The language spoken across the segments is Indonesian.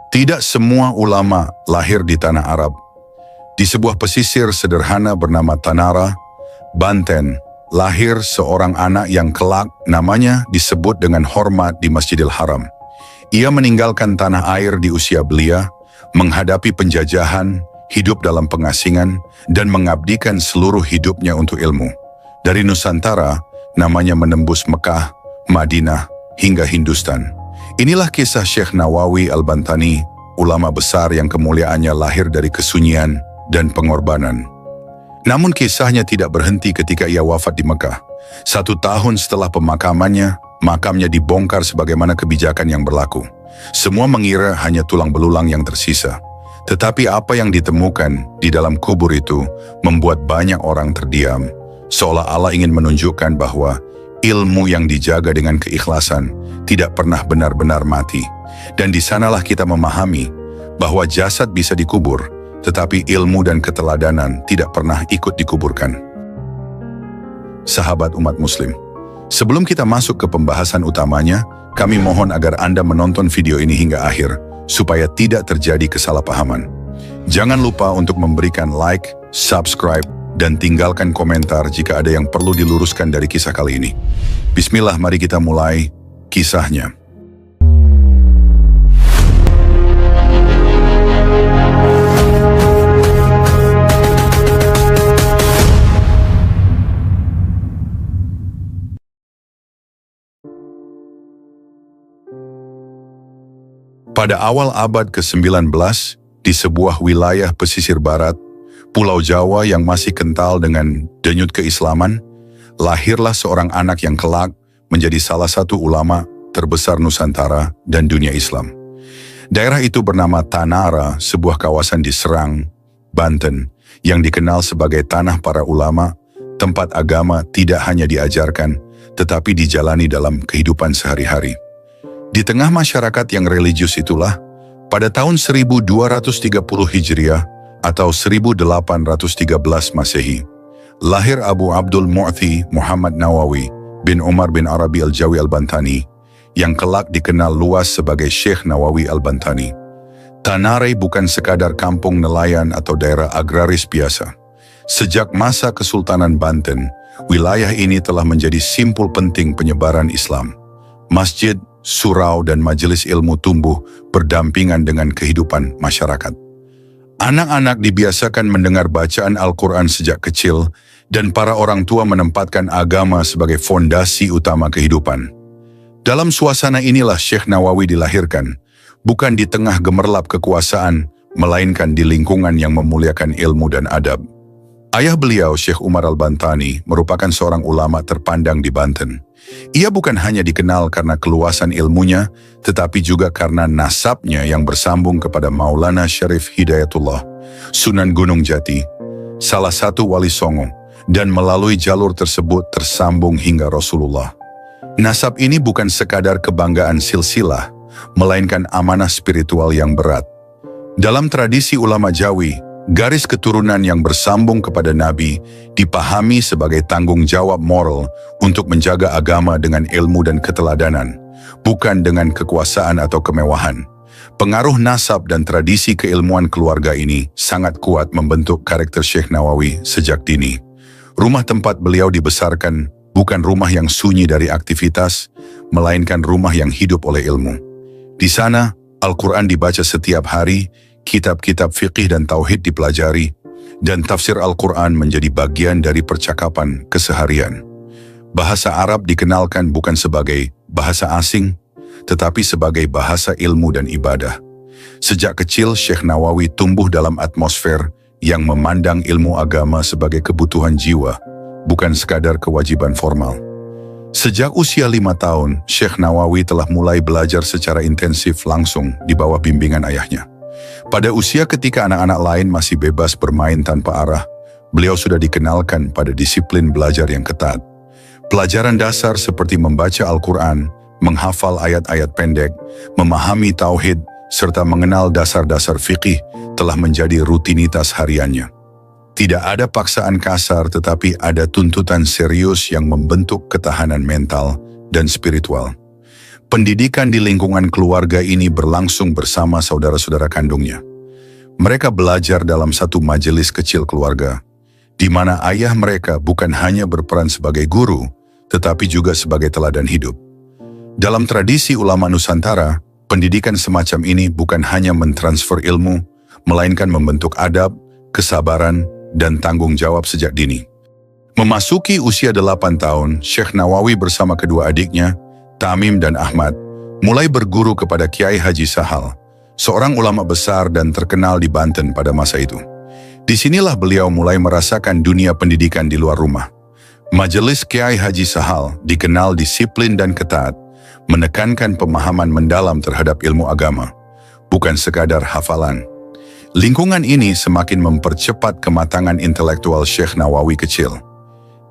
Tidak semua ulama lahir di tanah Arab. Di sebuah pesisir sederhana bernama Tanara, Banten, lahir seorang anak yang kelak namanya disebut dengan hormat di Masjidil Haram. Ia meninggalkan tanah air di usia belia, menghadapi penjajahan, hidup dalam pengasingan, dan mengabdikan seluruh hidupnya untuk ilmu. Dari Nusantara, namanya menembus Mekah, Madinah, hingga Hindustan. Inilah kisah Syekh Nawawi Al-Bantani, ulama besar yang kemuliaannya lahir dari kesunyian dan pengorbanan. Namun kisahnya tidak berhenti ketika ia wafat di Mekah. 1 tahun setelah pemakamannya, makamnya dibongkar sebagaimana kebijakan yang berlaku. Semua mengira hanya tulang belulang yang tersisa. Tetapi apa yang ditemukan di dalam kubur itu membuat banyak orang terdiam, seolah Allah ingin menunjukkan bahwa ilmu yang dijaga dengan keikhlasan tidak pernah benar-benar mati. Dan di sanalah kita memahami bahwa jasad bisa dikubur, tetapi ilmu dan keteladanan tidak pernah ikut dikuburkan. Sahabat umat muslim, sebelum kita masuk ke pembahasan utamanya, kami mohon agar Anda menonton video ini hingga akhir, supaya tidak terjadi kesalahpahaman. Jangan lupa untuk memberikan like, subscribe, dan tinggalkan komentar jika ada yang perlu diluruskan dari kisah kali ini. Bismillah, mari kita mulai kisahnya. Pada awal abad ke-19, di sebuah wilayah pesisir barat, Pulau Jawa yang masih kental dengan denyut keislaman, lahirlah seorang anak yang kelak menjadi salah satu ulama terbesar Nusantara dan dunia Islam. Daerah itu bernama Tanara, sebuah kawasan di Serang, Banten, yang dikenal sebagai tanah para ulama, tempat agama tidak hanya diajarkan, tetapi dijalani dalam kehidupan sehari-hari. Di tengah masyarakat yang religius itulah, pada tahun 1230 Hijriah atau 1813 Masehi, lahir Abu Abdul Mu'ti Muhammad Nawawi bin Umar bin Arabi Al-Jawi Al-Bantani, yang kelak dikenal luas sebagai Syekh Nawawi Al-Bantani. Tanara bukan sekadar kampung nelayan atau daerah agraris biasa. Sejak masa Kesultanan Banten, wilayah ini telah menjadi simpul penting penyebaran Islam. Masjid, surau, dan majelis ilmu tumbuh berdampingan dengan kehidupan masyarakat. Anak-anak dibiasakan mendengar bacaan Al-Quran sejak kecil, dan para orang tua menempatkan agama sebagai fondasi utama kehidupan. Dalam suasana inilah Syekh Nawawi dilahirkan, bukan di tengah gemerlap kekuasaan, melainkan di lingkungan yang memuliakan ilmu dan adab. Ayah beliau, Syekh Umar Al-Bantani, merupakan seorang ulama terpandang di Banten. Ia bukan hanya dikenal karena keluasan ilmunya, tetapi juga karena nasabnya yang bersambung kepada Maulana Syarif Hidayatullah, Sunan Gunung Jati, salah satu wali Songo, dan melalui jalur tersebut tersambung hingga Rasulullah. Nasab ini bukan sekadar kebanggaan silsilah, melainkan amanah spiritual yang berat. Dalam tradisi ulama Jawi, garis keturunan yang bersambung kepada Nabi dipahami sebagai tanggung jawab moral untuk menjaga agama dengan ilmu dan keteladanan, bukan dengan kekuasaan atau kemewahan. Pengaruh nasab dan tradisi keilmuan keluarga ini sangat kuat membentuk karakter Syekh Nawawi sejak dini. Rumah tempat beliau dibesarkan bukan rumah yang sunyi dari aktivitas, melainkan rumah yang hidup oleh ilmu. Di sana, Al-Quran dibaca setiap hari, kitab-kitab fiqih dan tauhid dipelajari, dan tafsir Al-Quran menjadi bagian dari percakapan keseharian. Bahasa Arab dikenalkan bukan sebagai bahasa asing, tetapi sebagai bahasa ilmu dan ibadah. Sejak kecil, Syekh Nawawi tumbuh dalam atmosfer yang memandang ilmu agama sebagai kebutuhan jiwa, bukan sekadar kewajiban formal. Sejak usia 5 tahun, Syekh Nawawi telah mulai belajar secara intensif langsung di bawah bimbingan ayahnya. Pada usia ketika anak-anak lain masih bebas bermain tanpa arah, beliau sudah dikenalkan pada disiplin belajar yang ketat. Pelajaran dasar seperti membaca Al-Quran, menghafal ayat-ayat pendek, memahami tauhid, serta mengenal dasar-dasar fikih telah menjadi rutinitas hariannya. Tidak ada paksaan kasar, tetapi ada tuntutan serius yang membentuk ketahanan mental dan spiritual. Pendidikan di lingkungan keluarga ini berlangsung bersama saudara-saudara kandungnya. Mereka belajar dalam satu majelis kecil keluarga, di mana ayah mereka bukan hanya berperan sebagai guru, tetapi juga sebagai teladan hidup. Dalam tradisi ulama Nusantara, pendidikan semacam ini bukan hanya mentransfer ilmu, melainkan membentuk adab, kesabaran, dan tanggung jawab sejak dini. Memasuki usia 8 tahun, Syekh Nawawi bersama kedua adiknya, Tamim dan Ahmad, mulai berguru kepada Kiai Haji Sahal, seorang ulama besar dan terkenal di Banten pada masa itu. Disinilah beliau mulai merasakan dunia pendidikan di luar rumah. Majelis Kiai Haji Sahal dikenal disiplin dan ketat, menekankan pemahaman mendalam terhadap ilmu agama, bukan sekadar hafalan. Lingkungan ini semakin mempercepat kematangan intelektual Syekh Nawawi kecil.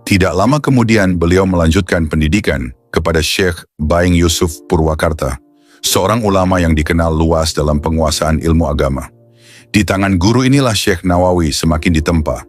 Tidak lama kemudian beliau melanjutkan pendidikan kepada Syekh Baing Yusuf Purwakarta, seorang ulama yang dikenal luas dalam penguasaan ilmu agama. Di tangan guru inilah Syekh Nawawi semakin ditempa.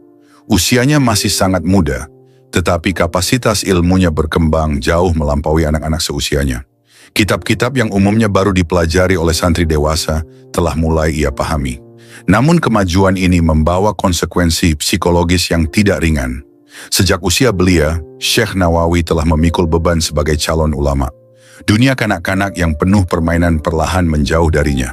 Usianya masih sangat muda, tetapi kapasitas ilmunya berkembang jauh melampaui anak-anak seusianya. Kitab-kitab yang umumnya baru dipelajari oleh santri dewasa telah mulai ia pahami. Namun kemajuan ini membawa konsekuensi psikologis yang tidak ringan. Sejak usia belia, Syekh Nawawi telah memikul beban sebagai calon ulama. Dunia kanak-kanak yang penuh permainan perlahan menjauh darinya.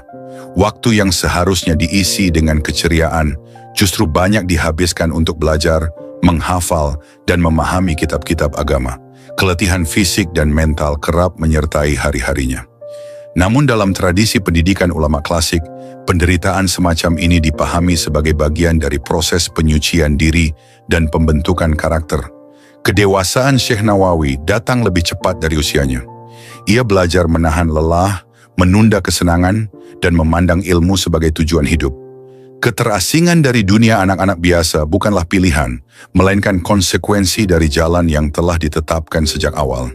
Waktu yang seharusnya diisi dengan keceriaan, justru banyak dihabiskan untuk belajar, menghafal, dan memahami kitab-kitab agama. Keletihan fisik dan mental kerap menyertai hari-harinya. Namun dalam tradisi pendidikan ulama klasik, penderitaan semacam ini dipahami sebagai bagian dari proses penyucian diri dan pembentukan karakter. Kedewasaan Syekh Nawawi datang lebih cepat dari usianya. Ia belajar menahan lelah, menunda kesenangan, dan memandang ilmu sebagai tujuan hidup. Keterasingan dari dunia anak-anak biasa bukanlah pilihan, melainkan konsekuensi dari jalan yang telah ditetapkan sejak awal.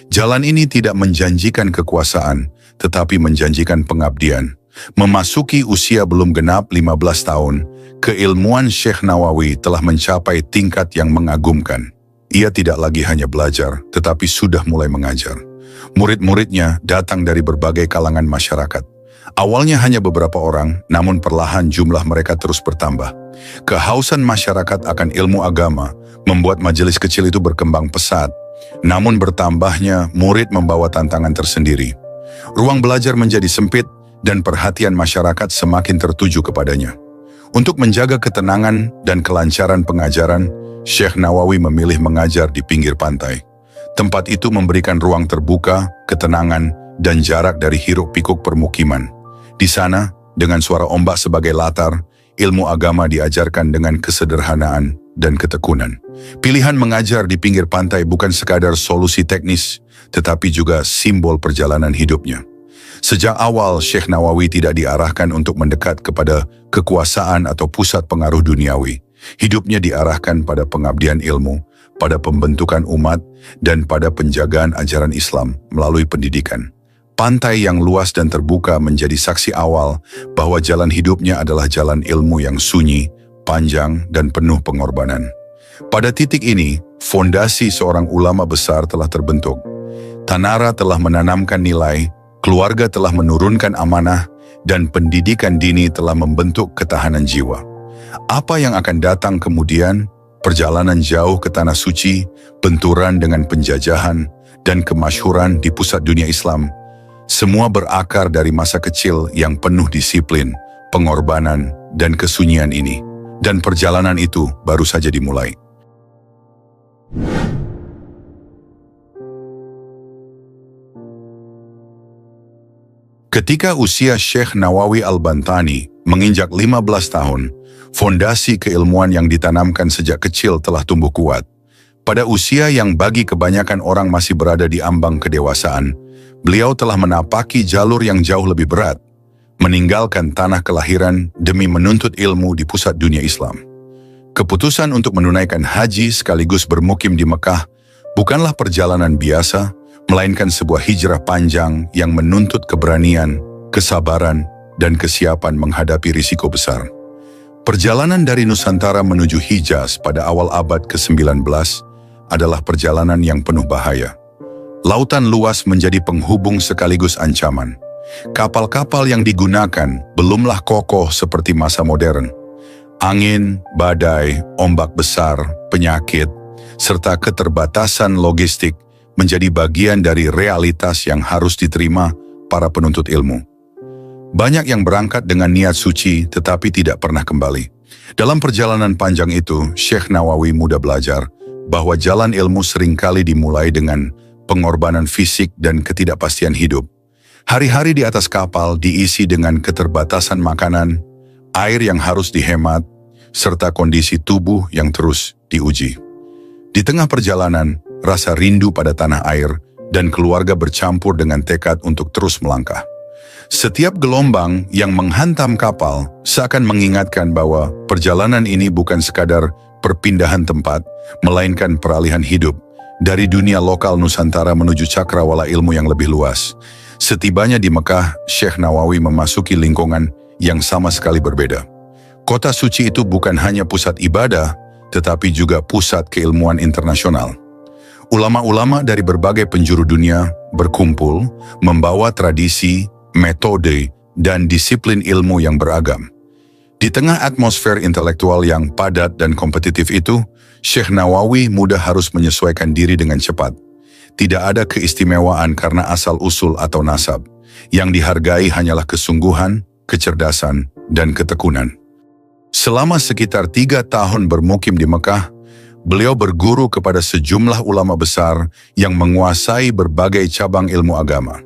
Jalan ini tidak menjanjikan kekuasaan, tetapi menjanjikan pengabdian. Memasuki usia belum genap 15 tahun, keilmuan Syekh Nawawi telah mencapai tingkat yang mengagumkan. Ia tidak lagi hanya belajar, tetapi sudah mulai mengajar. Murid-muridnya datang dari berbagai kalangan masyarakat. Awalnya hanya beberapa orang, namun perlahan jumlah mereka terus bertambah. Kehausan masyarakat akan ilmu agama membuat majelis kecil itu berkembang pesat. Namun bertambahnya murid membawa tantangan tersendiri. Ruang belajar menjadi sempit dan perhatian masyarakat semakin tertuju kepadanya. Untuk menjaga ketenangan dan kelancaran pengajaran, Syekh Nawawi memilih mengajar di pinggir pantai. Tempat itu memberikan ruang terbuka, ketenangan, dan jarak dari hiruk-pikuk permukiman. Di sana, dengan suara ombak sebagai latar, ilmu agama diajarkan dengan kesederhanaan dan ketekunan. Pilihan mengajar di pinggir pantai bukan sekadar solusi teknis, tetapi juga simbol perjalanan hidupnya. Sejak awal, Syekh Nawawi tidak diarahkan untuk mendekat kepada kekuasaan atau pusat pengaruh duniawi. Hidupnya diarahkan pada pengabdian ilmu, pada pembentukan umat, dan pada penjagaan ajaran Islam melalui pendidikan. Pantai yang luas dan terbuka menjadi saksi awal bahwa jalan hidupnya adalah jalan ilmu yang sunyi, panjang, dan penuh pengorbanan. Pada titik ini, fondasi seorang ulama besar telah terbentuk. Tanara telah menanamkan nilai, keluarga telah menurunkan amanah, dan pendidikan dini telah membentuk ketahanan jiwa. Apa yang akan datang kemudian? Perjalanan jauh ke tanah suci, benturan dengan penjajahan, dan kemasyhuran di pusat dunia Islam. Semua berakar dari masa kecil yang penuh disiplin, pengorbanan, dan kesunyian ini. Dan perjalanan itu baru saja dimulai. Ketika usia Syekh Nawawi Al-Bantani menginjak 15 tahun, fondasi keilmuan yang ditanamkan sejak kecil telah tumbuh kuat. Pada usia yang bagi kebanyakan orang masih berada di ambang kedewasaan, beliau telah menapaki jalur yang jauh lebih berat, meninggalkan tanah kelahiran demi menuntut ilmu di pusat dunia Islam. Keputusan untuk menunaikan haji sekaligus bermukim di Mekah bukanlah perjalanan biasa, melainkan sebuah hijrah panjang yang menuntut keberanian, kesabaran, dan kesiapan menghadapi risiko besar. Perjalanan dari Nusantara menuju Hijaz pada awal abad ke-19 adalah perjalanan yang penuh bahaya. Lautan luas menjadi penghubung sekaligus ancaman. Kapal-kapal yang digunakan belumlah kokoh seperti masa modern. Angin, badai, ombak besar, penyakit, serta keterbatasan logistik menjadi bagian dari realitas yang harus diterima para penuntut ilmu. Banyak yang berangkat dengan niat suci tetapi tidak pernah kembali. Dalam perjalanan panjang itu, Syekh Nawawi mudah belajar bahwa jalan ilmu seringkali dimulai dengan pengorbanan fisik dan ketidakpastian hidup. Hari-hari di atas kapal diisi dengan keterbatasan makanan, air yang harus dihemat, serta kondisi tubuh yang terus diuji. Di tengah perjalanan, rasa rindu pada tanah air dan keluarga bercampur dengan tekad untuk terus melangkah. Setiap gelombang yang menghantam kapal seakan mengingatkan bahwa perjalanan ini bukan sekadar perpindahan tempat, melainkan peralihan hidup dari dunia lokal Nusantara menuju cakrawala ilmu yang lebih luas. Setibanya di Mekah, Syekh Nawawi memasuki lingkungan yang sama sekali berbeda. Kota suci itu bukan hanya pusat ibadah, tetapi juga pusat keilmuan internasional. Ulama-ulama dari berbagai penjuru dunia berkumpul, membawa tradisi, metode, dan disiplin ilmu yang beragam. Di tengah atmosfer intelektual yang padat dan kompetitif itu, Syekh Nawawi mudah harus menyesuaikan diri dengan cepat. Tidak ada keistimewaan karena asal-usul atau nasab. Yang dihargai hanyalah kesungguhan, kecerdasan, dan ketekunan. Selama sekitar 3 tahun bermukim di Mekah, beliau berguru kepada sejumlah ulama besar yang menguasai berbagai cabang ilmu agama.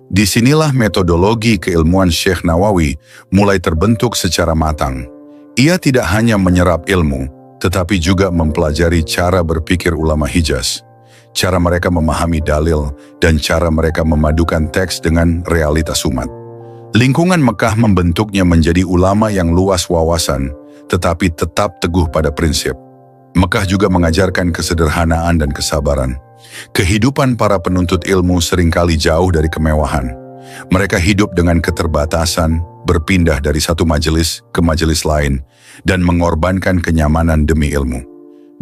Disinilah metodologi keilmuan Syekh Nawawi mulai terbentuk secara matang. Ia tidak hanya menyerap ilmu, tetapi juga mempelajari cara berpikir ulama Hijaz, cara mereka memahami dalil, dan cara mereka memadukan teks dengan realitas umat. Lingkungan Mekah membentuknya menjadi ulama yang luas wawasan, tetapi tetap teguh pada prinsip. Mekah juga mengajarkan kesederhanaan dan kesabaran. Kehidupan para penuntut ilmu seringkali jauh dari kemewahan. Mereka hidup dengan keterbatasan, berpindah dari satu majelis ke majelis lain, dan mengorbankan kenyamanan demi ilmu.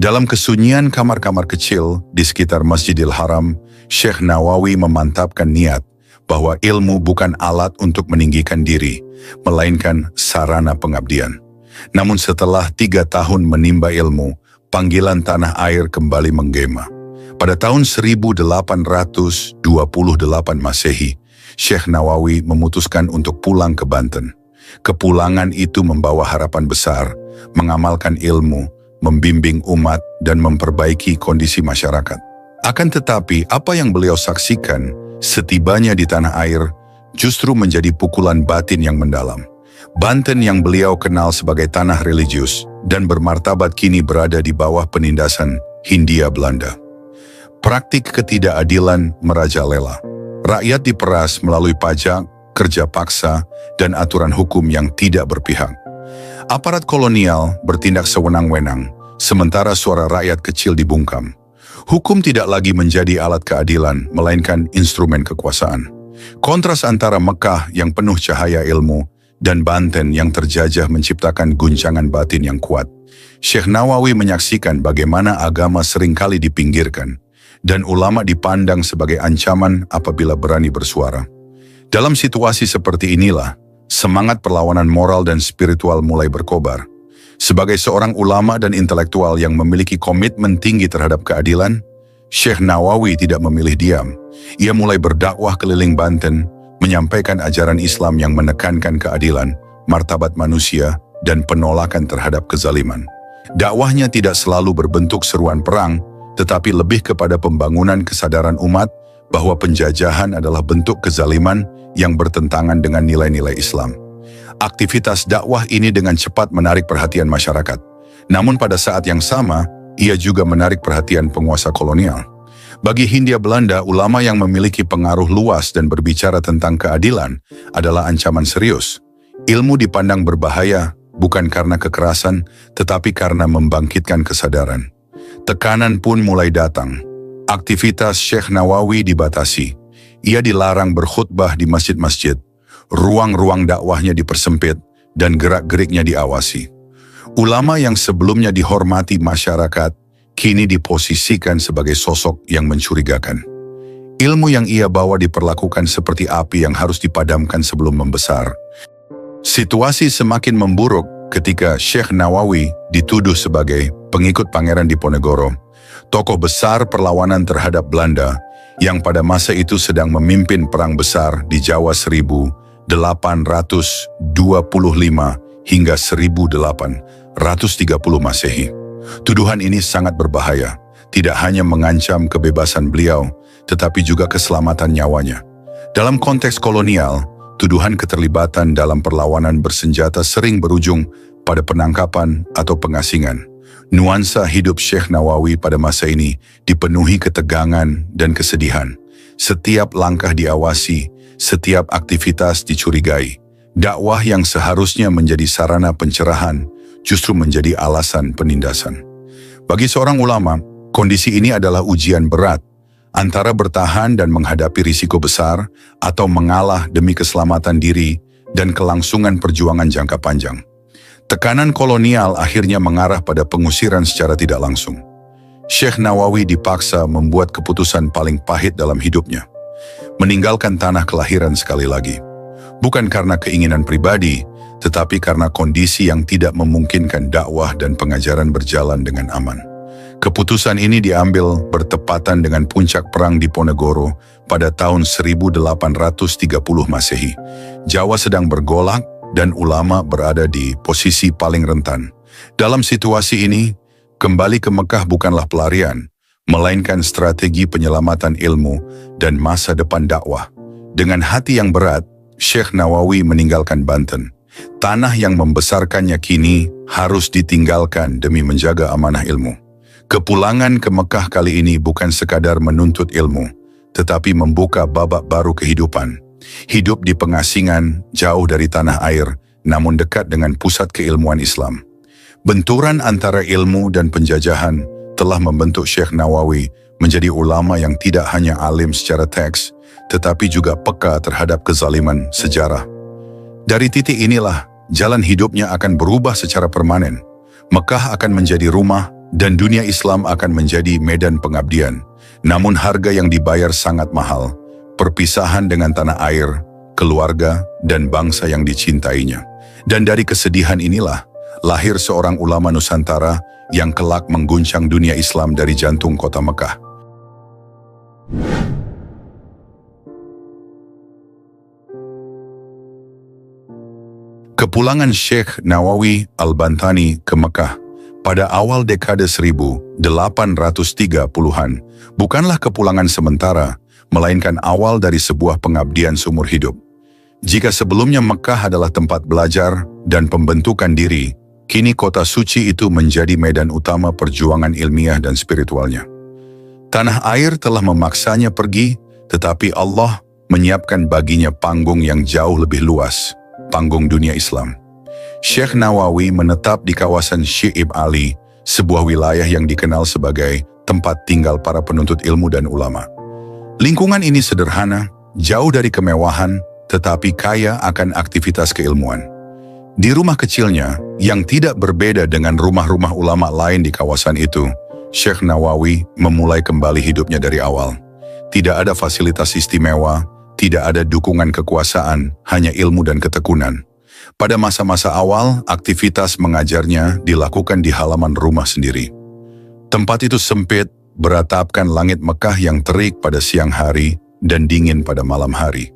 Dalam kesunyian kamar-kamar kecil di sekitar Masjidil Haram, Syekh Nawawi memantapkan niat bahwa ilmu bukan alat untuk meninggikan diri, melainkan sarana pengabdian. Namun setelah 3 tahun menimba ilmu, panggilan tanah air kembali menggema. Pada tahun 1828 Masehi, Syekh Nawawi memutuskan untuk pulang ke Banten. Kepulangan itu membawa harapan besar, mengamalkan ilmu, membimbing umat, dan memperbaiki kondisi masyarakat. Akan tetapi, apa yang beliau saksikan setibanya di tanah air justru menjadi pukulan batin yang mendalam. Banten yang beliau kenal sebagai tanah religius dan bermartabat kini berada di bawah penindasan Hindia Belanda. Praktik ketidakadilan merajalela. Rakyat diperas melalui pajak, kerja paksa, dan aturan hukum yang tidak berpihak. Aparat kolonial bertindak sewenang-wenang, sementara suara rakyat kecil dibungkam. Hukum tidak lagi menjadi alat keadilan, melainkan instrumen kekuasaan. Kontras antara Mekah yang penuh cahaya ilmu dan Banten yang terjajah menciptakan guncangan batin yang kuat. Syekh Nawawi menyaksikan bagaimana agama seringkali dipinggirkan, dan ulama dipandang sebagai ancaman apabila berani bersuara. Dalam situasi seperti inilah, semangat perlawanan moral dan spiritual mulai berkobar. Sebagai seorang ulama dan intelektual yang memiliki komitmen tinggi terhadap keadilan, Syekh Nawawi tidak memilih diam. Ia mulai berdakwah keliling Banten, menyampaikan ajaran Islam yang menekankan keadilan, martabat manusia, dan penolakan terhadap kezaliman. Dakwahnya tidak selalu berbentuk seruan perang, tetapi lebih kepada pembangunan kesadaran umat bahwa penjajahan adalah bentuk kezaliman yang bertentangan dengan nilai-nilai Islam. Aktivitas dakwah ini dengan cepat menarik perhatian masyarakat. Namun pada saat yang sama, ia juga menarik perhatian penguasa kolonial. Bagi Hindia Belanda, ulama yang memiliki pengaruh luas dan berbicara tentang keadilan adalah ancaman serius. Ilmu dipandang berbahaya bukan karena kekerasan, tetapi karena membangkitkan kesadaran. Tekanan pun mulai datang. Aktivitas Syekh Nawawi dibatasi. Ia dilarang berkhutbah di masjid-masjid. Ruang-ruang dakwahnya dipersempit dan gerak-geriknya diawasi. Ulama yang sebelumnya dihormati masyarakat, kini diposisikan sebagai sosok yang mencurigakan. Ilmu yang ia bawa diperlakukan seperti api yang harus dipadamkan sebelum membesar. Situasi semakin memburuk ketika Syekh Nawawi dituduh sebagai pengikut Pangeran Diponegoro, tokoh besar perlawanan terhadap Belanda yang pada masa itu sedang memimpin perang besar di Jawa 1825 hingga 1830 Masehi. Tuduhan ini sangat berbahaya, tidak hanya mengancam kebebasan beliau, tetapi juga keselamatan nyawanya. Dalam konteks kolonial, tuduhan keterlibatan dalam perlawanan bersenjata sering berujung pada penangkapan atau pengasingan. Nuansa hidup Syekh Nawawi pada masa ini dipenuhi ketegangan dan kesedihan. Setiap langkah diawasi, setiap aktivitas dicurigai. Dakwah yang seharusnya menjadi sarana pencerahan justru menjadi alasan penindasan. Bagi seorang ulama, kondisi ini adalah ujian berat, antara bertahan dan menghadapi risiko besar atau mengalah demi keselamatan diri dan kelangsungan perjuangan jangka panjang. Tekanan kolonial akhirnya mengarah pada pengusiran secara tidak langsung. Syekh Nawawi dipaksa membuat keputusan paling pahit dalam hidupnya, meninggalkan tanah kelahiran sekali lagi. Bukan karena keinginan pribadi, tetapi karena kondisi yang tidak memungkinkan dakwah dan pengajaran berjalan dengan aman. Keputusan ini diambil bertepatan dengan puncak perang Diponegoro pada tahun 1830 Masehi. Jawa sedang bergolak dan ulama berada di posisi paling rentan. Dalam situasi ini, kembali ke Mekah bukanlah pelarian, melainkan strategi penyelamatan ilmu dan masa depan dakwah. Dengan hati yang berat, Syekh Nawawi meninggalkan Banten. Tanah yang membesarkannya kini harus ditinggalkan demi menjaga amanah ilmu. Kepulangan ke Mekah kali ini bukan sekadar menuntut ilmu, tetapi membuka babak baru kehidupan. Hidup di pengasingan, jauh dari tanah air, namun dekat dengan pusat keilmuan Islam. Benturan antara ilmu dan penjajahan telah membentuk Syekh Nawawi menjadi ulama yang tidak hanya alim secara teks, tetapi juga peka terhadap kezaliman sejarah. Dari titik inilah, jalan hidupnya akan berubah secara permanen. Mekah akan menjadi rumah, dan dunia Islam akan menjadi medan pengabdian. Namun harga yang dibayar sangat mahal, perpisahan dengan tanah air, keluarga, dan bangsa yang dicintainya. Dan dari kesedihan inilah, lahir seorang ulama Nusantara yang kelak mengguncang dunia Islam dari jantung kota Mekah. Kepulangan Syekh Nawawi Al-Bantani ke Mekah pada awal dekade 1830-an bukanlah kepulangan sementara, melainkan awal dari sebuah pengabdian seumur hidup. Jika sebelumnya Mekah adalah tempat belajar dan pembentukan diri, kini kota suci itu menjadi medan utama perjuangan ilmiah dan spiritualnya. Tanah air telah memaksanya pergi, tetapi Allah menyiapkan baginya panggung yang jauh lebih luas, panggung dunia Islam. Syekh Nawawi menetap di kawasan Syi'ib Ali, sebuah wilayah yang dikenal sebagai tempat tinggal para penuntut ilmu dan ulama. Lingkungan ini sederhana, jauh dari kemewahan, tetapi kaya akan aktivitas keilmuan. Di rumah kecilnya, yang tidak berbeda dengan rumah-rumah ulama lain di kawasan itu, Syekh Nawawi memulai kembali hidupnya dari awal. Tidak ada fasilitas istimewa, tidak ada dukungan kekuasaan, hanya ilmu dan ketekunan. Pada masa-masa awal, aktivitas mengajarnya dilakukan di halaman rumah sendiri. Tempat itu sempit, beratapkan langit Mekah yang terik pada siang hari dan dingin pada malam hari.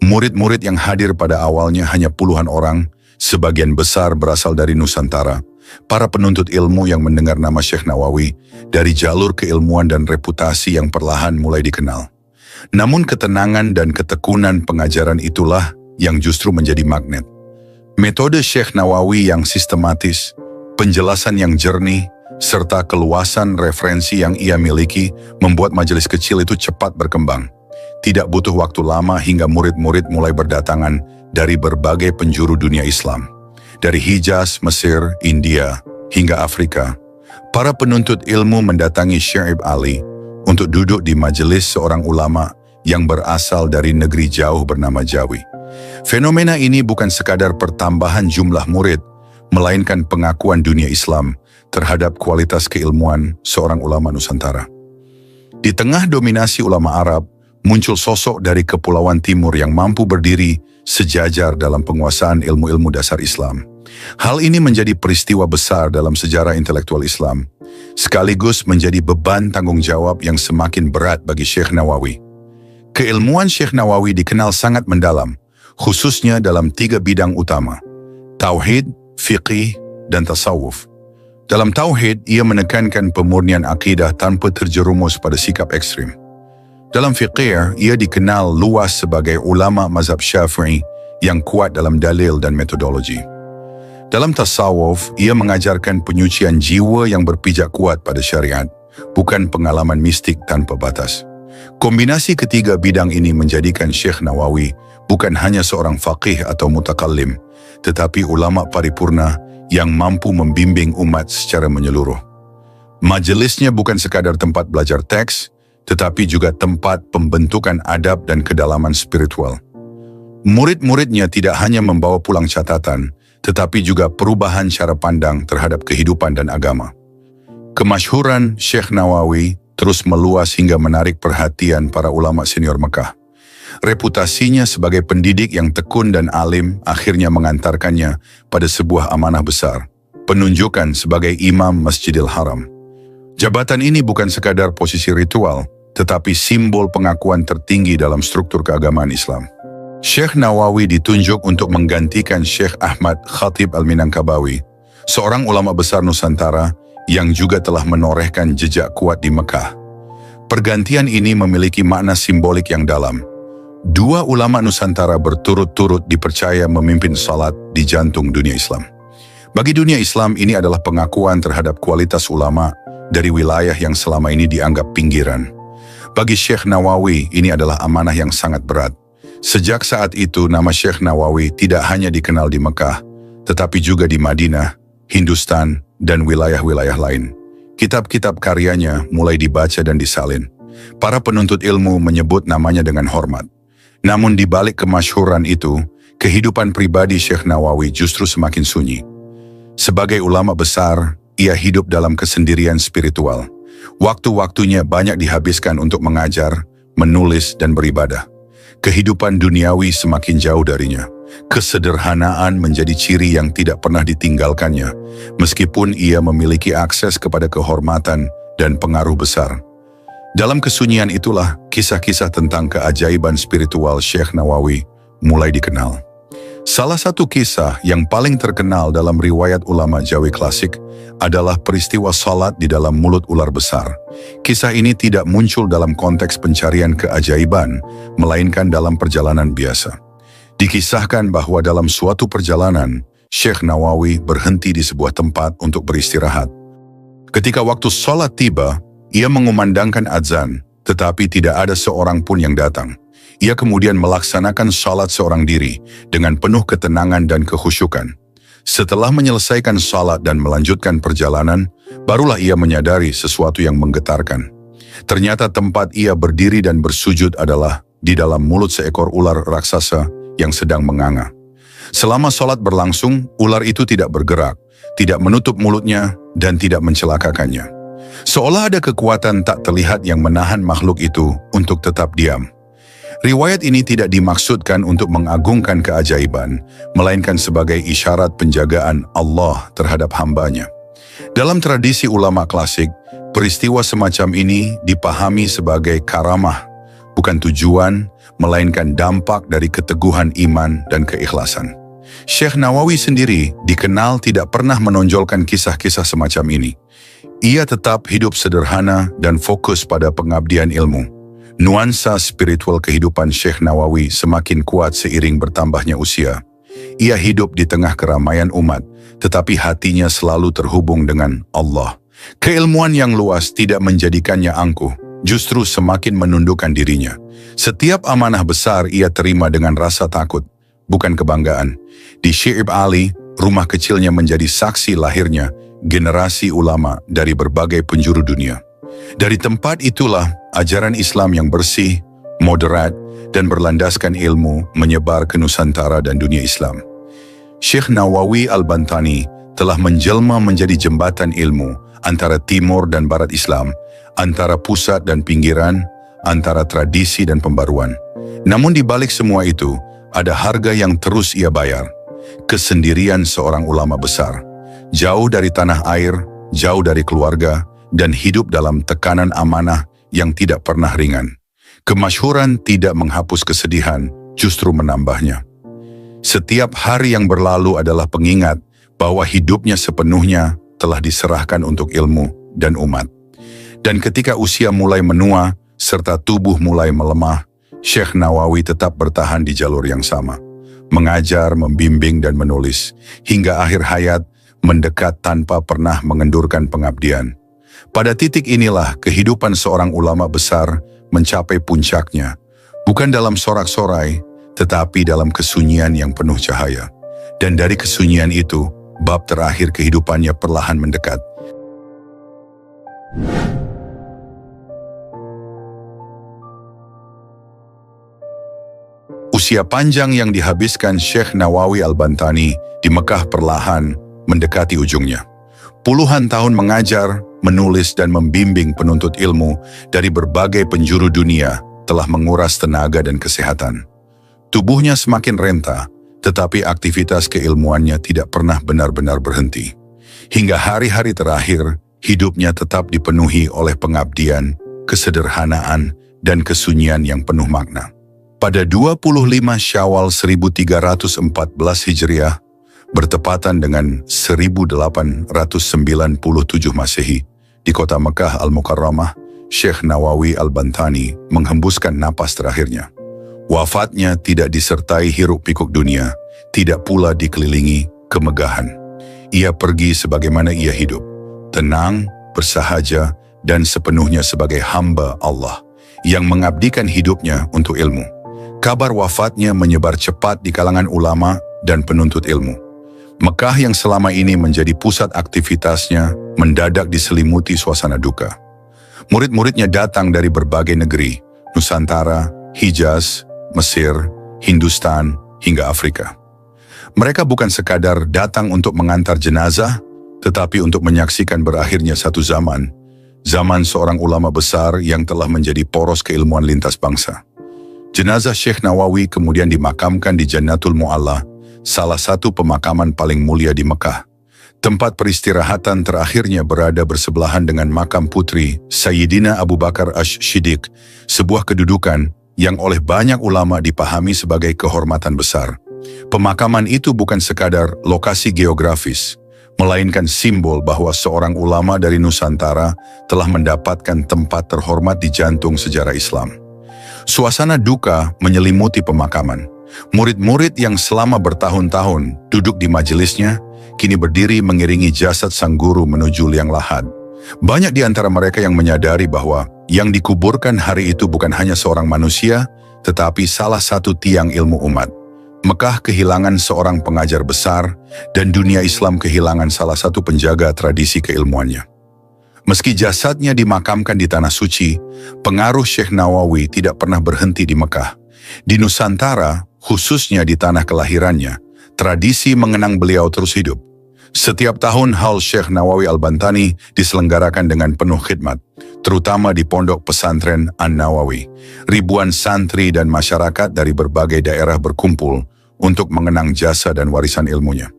Murid-murid yang hadir pada awalnya hanya puluhan orang, sebagian besar berasal dari Nusantara. Para penuntut ilmu yang mendengar nama Syekh Nawawi dari jalur keilmuan dan reputasi yang perlahan mulai dikenal. Namun ketenangan dan ketekunan pengajaran itulah yang justru menjadi magnet. Metode Syekh Nawawi yang sistematis, penjelasan yang jernih, serta keluasan referensi yang ia miliki membuat majelis kecil itu cepat berkembang. Tidak butuh waktu lama hingga murid-murid mulai berdatangan dari berbagai penjuru dunia Islam. Dari Hijaz, Mesir, India, hingga Afrika, para penuntut ilmu mendatangi Syi'ib Ali untuk duduk di majelis seorang ulama yang berasal dari negeri jauh bernama Jawi. Fenomena ini bukan sekadar pertambahan jumlah murid, melainkan pengakuan dunia Islam terhadap kualitas keilmuan seorang ulama Nusantara. Di tengah dominasi ulama Arab, muncul sosok dari Kepulauan Timur yang mampu berdiri sejajar dalam penguasaan ilmu-ilmu dasar Islam. Hal ini menjadi peristiwa besar dalam sejarah intelektual Islam, sekaligus menjadi beban tanggung jawab yang semakin berat bagi Syekh Nawawi. Keilmuan Syekh Nawawi dikenal sangat mendalam, khususnya dalam 3 bidang utama: tauhid, fiqih, dan tasawuf. Dalam tauhid, ia menekankan pemurnian akidah tanpa terjerumus pada sikap ekstrim. Dalam fiqih, ia dikenal luas sebagai ulama mazhab Syafi'i yang kuat dalam dalil dan metodologi. Dalam tasawuf, ia mengajarkan penyucian jiwa yang berpijak kuat pada syariat, bukan pengalaman mistik tanpa batas. Kombinasi ketiga bidang ini menjadikan Syekh Nawawi bukan hanya seorang faqih atau mutakallim, tetapi ulama paripurna yang mampu membimbing umat secara menyeluruh. Majelisnya bukan sekadar tempat belajar teks, tetapi juga tempat pembentukan adab dan kedalaman spiritual. Murid-muridnya tidak hanya membawa pulang catatan, tetapi juga perubahan cara pandang terhadap kehidupan dan agama. Kemasyhuran Syekh Nawawi terus meluas hingga menarik perhatian para ulama senior Mekah. Reputasinya sebagai pendidik yang tekun dan alim akhirnya mengantarkannya pada sebuah amanah besar, penunjukan sebagai imam Masjidil Haram. Jabatan ini bukan sekadar posisi ritual, tetapi simbol pengakuan tertinggi dalam struktur keagamaan Islam. Syekh Nawawi ditunjuk untuk menggantikan Syekh Ahmad Khatib Al-Minangkabawi, seorang ulama besar Nusantara yang juga telah menorehkan jejak kuat di Mekah. Pergantian ini memiliki makna simbolik yang dalam. 2 ulama Nusantara berturut-turut dipercaya memimpin salat di jantung dunia Islam. Bagi dunia Islam, ini adalah pengakuan terhadap kualitas ulama dari wilayah yang selama ini dianggap pinggiran. Bagi Syekh Nawawi, ini adalah amanah yang sangat berat. Sejak saat itu, nama Syekh Nawawi tidak hanya dikenal di Mekah, tetapi juga di Madinah, Hindustan, dan wilayah-wilayah lain. Kitab-kitab karyanya mulai dibaca dan disalin. Para penuntut ilmu menyebut namanya dengan hormat. Namun di balik kemasyhuran itu, kehidupan pribadi Syekh Nawawi justru semakin sunyi. Sebagai ulama besar, ia hidup dalam kesendirian spiritual. Waktu-waktunya banyak dihabiskan untuk mengajar, menulis, dan beribadah. Kehidupan duniawi semakin jauh darinya. Kesederhanaan menjadi ciri yang tidak pernah ditinggalkannya, meskipun ia memiliki akses kepada kehormatan dan pengaruh besar. Dalam kesunyian itulah, kisah-kisah tentang keajaiban spiritual Syekh Nawawi mulai dikenal. Salah satu kisah yang paling terkenal dalam riwayat ulama Jawi klasik adalah peristiwa salat di dalam mulut ular besar. Kisah ini tidak muncul dalam konteks pencarian keajaiban, melainkan dalam perjalanan biasa. Dikisahkan bahwa dalam suatu perjalanan, Syekh Nawawi berhenti di sebuah tempat untuk beristirahat. Ketika waktu salat tiba, ia mengumandangkan azan, tetapi tidak ada seorang pun yang datang. Ia kemudian melaksanakan salat seorang diri dengan penuh ketenangan dan kekhusyukan. Setelah menyelesaikan salat dan melanjutkan perjalanan, barulah ia menyadari sesuatu yang menggetarkan. Ternyata tempat ia berdiri dan bersujud adalah di dalam mulut seekor ular raksasa yang sedang menganga. Selama salat berlangsung, ular itu tidak bergerak, tidak menutup mulutnya, dan tidak mencelakakannya. Seolah ada kekuatan tak terlihat yang menahan makhluk itu untuk tetap diam. Riwayat ini tidak dimaksudkan untuk mengagungkan keajaiban, melainkan sebagai isyarat penjagaan Allah terhadap hambanya. Dalam tradisi ulama klasik, peristiwa semacam ini dipahami sebagai karamah, bukan tujuan, melainkan dampak dari keteguhan iman dan keikhlasan. Syekh Nawawi sendiri dikenal tidak pernah menonjolkan kisah-kisah semacam ini. Ia tetap hidup sederhana dan fokus pada pengabdian ilmu. Nuansa spiritual kehidupan Syekh Nawawi semakin kuat seiring bertambahnya usia. Ia hidup di tengah keramaian umat, tetapi hatinya selalu terhubung dengan Allah. Keilmuan yang luas tidak menjadikannya angkuh, justru semakin menundukkan dirinya. Setiap amanah besar ia terima dengan rasa takut, bukan kebanggaan. Di Syi'ib Ali, rumah kecilnya menjadi saksi lahirnya generasi ulama dari berbagai penjuru dunia. Dari tempat itulah, ajaran Islam yang bersih, moderat, dan berlandaskan ilmu menyebar ke Nusantara dan dunia Islam. Syekh Nawawi Al-Bantani telah menjelma menjadi jembatan ilmu antara timur dan barat Islam, antara pusat dan pinggiran, antara tradisi dan pembaruan. Namun di balik semua itu, ada harga yang terus ia bayar. Kesendirian seorang ulama besar. Jauh dari tanah air, jauh dari keluarga, dan hidup dalam tekanan amanah yang tidak pernah ringan. Kemasyhuran tidak menghapus kesedihan, justru menambahnya. Setiap hari yang berlalu adalah pengingat bahwa hidupnya sepenuhnya telah diserahkan untuk ilmu dan umat. Dan ketika usia mulai menua, serta tubuh mulai melemah, Syekh Nawawi tetap bertahan di jalur yang sama. Mengajar, membimbing, dan menulis, hingga akhir hayat mendekat tanpa pernah mengendurkan pengabdian. Pada titik inilah kehidupan seorang ulama besar mencapai puncaknya, bukan dalam sorak-sorai, tetapi dalam kesunyian yang penuh cahaya. Dan dari kesunyian itu, bab terakhir kehidupannya perlahan mendekat. Usia panjang yang dihabiskan Syekh Nawawi Al-Bantani di Mekah perlahan mendekati ujungnya. Puluhan tahun mengajar, menulis, dan membimbing penuntut ilmu dari berbagai penjuru dunia telah menguras tenaga dan kesehatan. Tubuhnya semakin renta, tetapi aktivitas keilmuannya tidak pernah benar-benar berhenti. Hingga hari-hari terakhir, hidupnya tetap dipenuhi oleh pengabdian, kesederhanaan, dan kesunyian yang penuh makna. Pada 25 Syawal 1314 Hijriah, bertepatan dengan 1897 Masehi, di kota Mekah Al-Mukarramah, Syekh Nawawi Al-Bantani menghembuskan napas terakhirnya. Wafatnya tidak disertai hiruk-pikuk dunia, tidak pula dikelilingi kemegahan. Ia pergi sebagaimana ia hidup, tenang, bersahaja, dan sepenuhnya sebagai hamba Allah yang mengabdikan hidupnya untuk ilmu. Kabar wafatnya menyebar cepat di kalangan ulama dan penuntut ilmu. Mekah yang selama ini menjadi pusat aktivitasnya mendadak diselimuti suasana duka. Murid-muridnya datang dari berbagai negeri, Nusantara, Hijaz, Mesir, Hindustan, hingga Afrika. Mereka bukan sekadar datang untuk mengantar jenazah, tetapi untuk menyaksikan berakhirnya satu zaman seorang ulama besar yang telah menjadi poros keilmuan lintas bangsa. Jenazah Syekh Nawawi kemudian dimakamkan di Jannatul Mu'alla, salah satu pemakaman paling mulia di Mekah. Tempat peristirahatan terakhirnya berada bersebelahan dengan makam putri Sayyidina Abu Bakar Ash-Shiddiq, sebuah kedudukan yang oleh banyak ulama dipahami sebagai kehormatan besar. Pemakaman itu bukan sekadar lokasi geografis, melainkan simbol bahwa seorang ulama dari Nusantara telah mendapatkan tempat terhormat di jantung sejarah Islam. Suasana duka menyelimuti pemakaman. Murid-murid yang selama bertahun-tahun duduk di majelisnya, kini berdiri mengiringi jasad sang guru menuju liang lahat. Banyak di antara mereka yang menyadari bahwa yang dikuburkan hari itu bukan hanya seorang manusia, tetapi salah satu tiang ilmu umat. Mekah kehilangan seorang pengajar besar, dan dunia Islam kehilangan salah satu penjaga tradisi keilmuannya. Meski jasadnya dimakamkan di Tanah Suci, pengaruh Syekh Nawawi tidak pernah berhenti di Mekah. Di Nusantara, khususnya di tanah kelahirannya, tradisi mengenang beliau terus hidup. Setiap tahun haul Syekh Nawawi Al-Bantani diselenggarakan dengan penuh khidmat, terutama di pondok pesantren An-Nawawi. Ribuan santri dan masyarakat dari berbagai daerah berkumpul untuk mengenang jasa dan warisan ilmunya.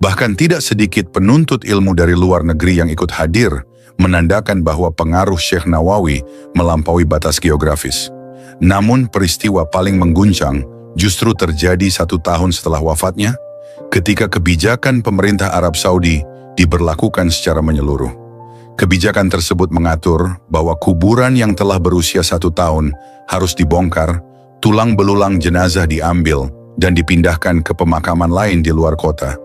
Bahkan tidak sedikit penuntut ilmu dari luar negeri yang ikut hadir, menandakan bahwa pengaruh Syekh Nawawi melampaui batas geografis. Namun peristiwa paling mengguncang justru terjadi 1 tahun setelah wafatnya, ketika kebijakan pemerintah Arab Saudi diberlakukan secara menyeluruh. Kebijakan tersebut mengatur bahwa kuburan yang telah berusia 1 tahun harus dibongkar, tulang belulang jenazah diambil dan dipindahkan ke pemakaman lain di luar kota,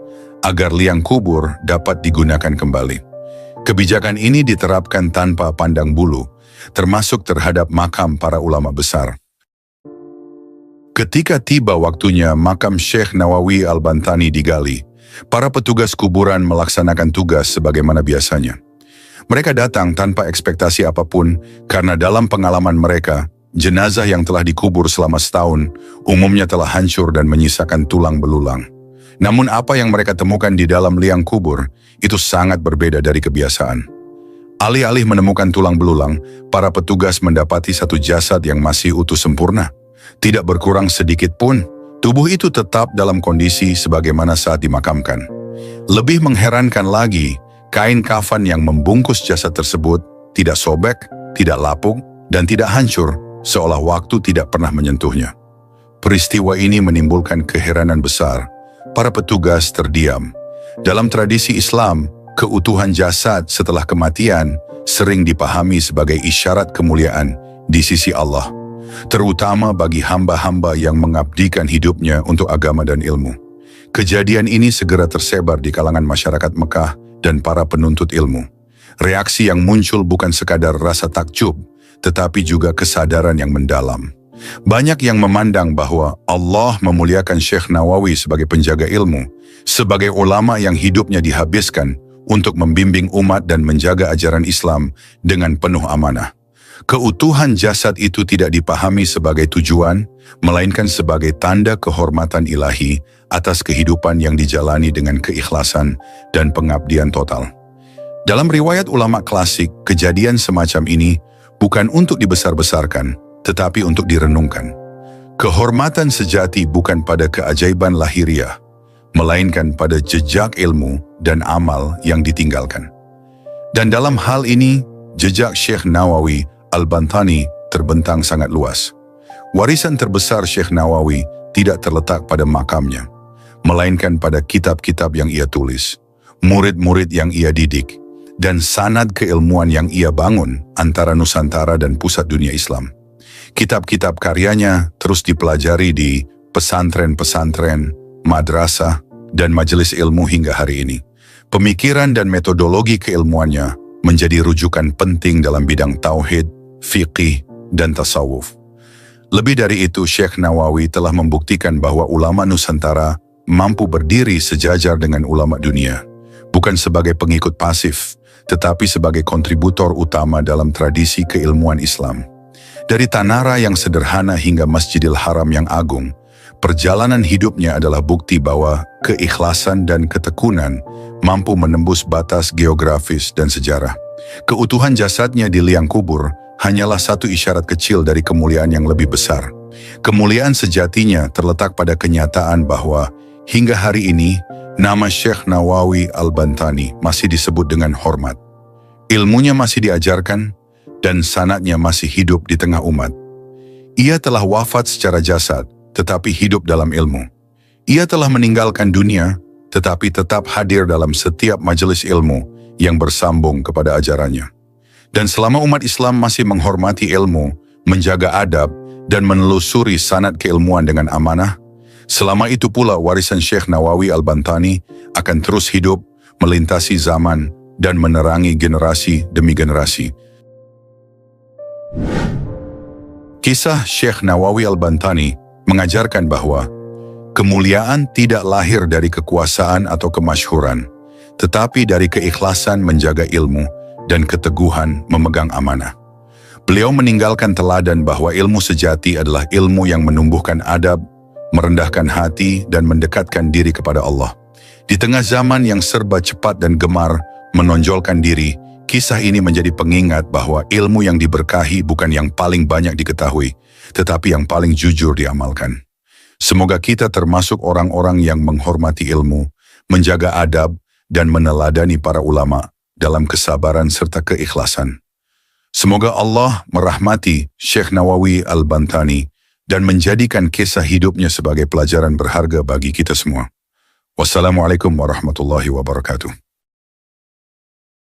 agar liang kubur dapat digunakan kembali. Kebijakan ini diterapkan tanpa pandang bulu, termasuk terhadap makam para ulama besar. Ketika tiba waktunya makam Syekh Nawawi Al-Bantani digali, para petugas kuburan melaksanakan tugas sebagaimana biasanya. Mereka datang tanpa ekspektasi apapun, karena dalam pengalaman mereka, jenazah yang telah dikubur selama setahun umumnya telah hancur dan menyisakan tulang belulang. Namun apa yang mereka temukan di dalam liang kubur itu sangat berbeda dari kebiasaan. Alih-alih menemukan tulang belulang, para petugas mendapati satu jasad yang masih utuh sempurna. Tidak berkurang sedikit pun, tubuh itu tetap dalam kondisi sebagaimana saat dimakamkan. Lebih mengherankan lagi, kain kafan yang membungkus jasad tersebut tidak sobek, tidak lapuk, dan tidak hancur, seolah waktu tidak pernah menyentuhnya. Peristiwa ini menimbulkan keheranan besar. Para petugas terdiam. Dalam tradisi Islam, keutuhan jasad setelah kematian sering dipahami sebagai isyarat kemuliaan di sisi Allah, terutama bagi hamba-hamba yang mengabdikan hidupnya untuk agama dan ilmu. Kejadian ini segera tersebar di kalangan masyarakat Mekah dan para penuntut ilmu. Reaksi yang muncul bukan sekadar rasa takjub, tetapi juga kesadaran yang mendalam. Banyak yang memandang bahwa Allah memuliakan Syekh Nawawi sebagai penjaga ilmu, sebagai ulama yang hidupnya dihabiskan untuk membimbing umat dan menjaga ajaran Islam dengan penuh amanah. Keutuhan jasad itu tidak dipahami sebagai tujuan, melainkan sebagai tanda kehormatan ilahi atas kehidupan yang dijalani dengan keikhlasan dan pengabdian total. Dalam riwayat ulama klasik, kejadian semacam ini bukan untuk dibesar-besarkan, tetapi untuk direnungkan. Kehormatan sejati bukan pada keajaiban lahiriah, melainkan pada jejak ilmu dan amal yang ditinggalkan. Dan dalam hal ini, jejak Syekh Nawawi Al-Bantani terbentang sangat luas. Warisan terbesar Syekh Nawawi tidak terletak pada makamnya, melainkan pada kitab-kitab yang ia tulis, murid-murid yang ia didik, dan sanad keilmuan yang ia bangun antara Nusantara dan pusat dunia Islam. Kitab-kitab karyanya terus dipelajari di pesantren-pesantren, madrasah, dan majelis ilmu hingga hari ini. Pemikiran dan metodologi keilmuannya menjadi rujukan penting dalam bidang tauhid, fiqih, dan tasawuf. Lebih dari itu, Syekh Nawawi telah membuktikan bahwa ulama Nusantara mampu berdiri sejajar dengan ulama dunia, bukan sebagai pengikut pasif, tetapi sebagai kontributor utama dalam tradisi keilmuan Islam. Dari Tanara yang sederhana hingga Masjidil Haram yang agung, perjalanan hidupnya adalah bukti bahwa keikhlasan dan ketekunan mampu menembus batas geografis dan sejarah. Keutuhan jasadnya di liang kubur hanyalah satu isyarat kecil dari kemuliaan yang lebih besar. Kemuliaan sejatinya terletak pada kenyataan bahwa hingga hari ini, nama Syekh Nawawi Al-Bantani masih disebut dengan hormat. Ilmunya masih diajarkan, dan sanadnya masih hidup di tengah umat. Ia telah wafat secara jasad, tetapi hidup dalam ilmu. Ia telah meninggalkan dunia, tetapi tetap hadir dalam setiap majelis ilmu yang bersambung kepada ajarannya. Dan selama umat Islam masih menghormati ilmu, menjaga adab, dan menelusuri sanad keilmuan dengan amanah, selama itu pula warisan Syekh Nawawi Al-Bantani akan terus hidup, melintasi zaman, dan menerangi generasi demi generasi. Kisah Syekh Nawawi Al-Bantani mengajarkan bahwa kemuliaan tidak lahir dari kekuasaan atau kemasyhuran, tetapi dari keikhlasan menjaga ilmu dan keteguhan memegang amanah. Beliau meninggalkan teladan bahwa ilmu sejati adalah ilmu yang menumbuhkan adab, merendahkan hati, dan mendekatkan diri kepada Allah. Di tengah zaman yang serba cepat dan gemar menonjolkan diri, kisah ini menjadi pengingat bahwa ilmu yang diberkahi bukan yang paling banyak diketahui, tetapi yang paling jujur diamalkan. Semoga kita termasuk orang-orang yang menghormati ilmu, menjaga adab, dan meneladani para ulama dalam kesabaran serta keikhlasan. Semoga Allah merahmati Syekh Nawawi Al-Bantani dan menjadikan kisah hidupnya sebagai pelajaran berharga bagi kita semua. Wassalamualaikum warahmatullahi wabarakatuh.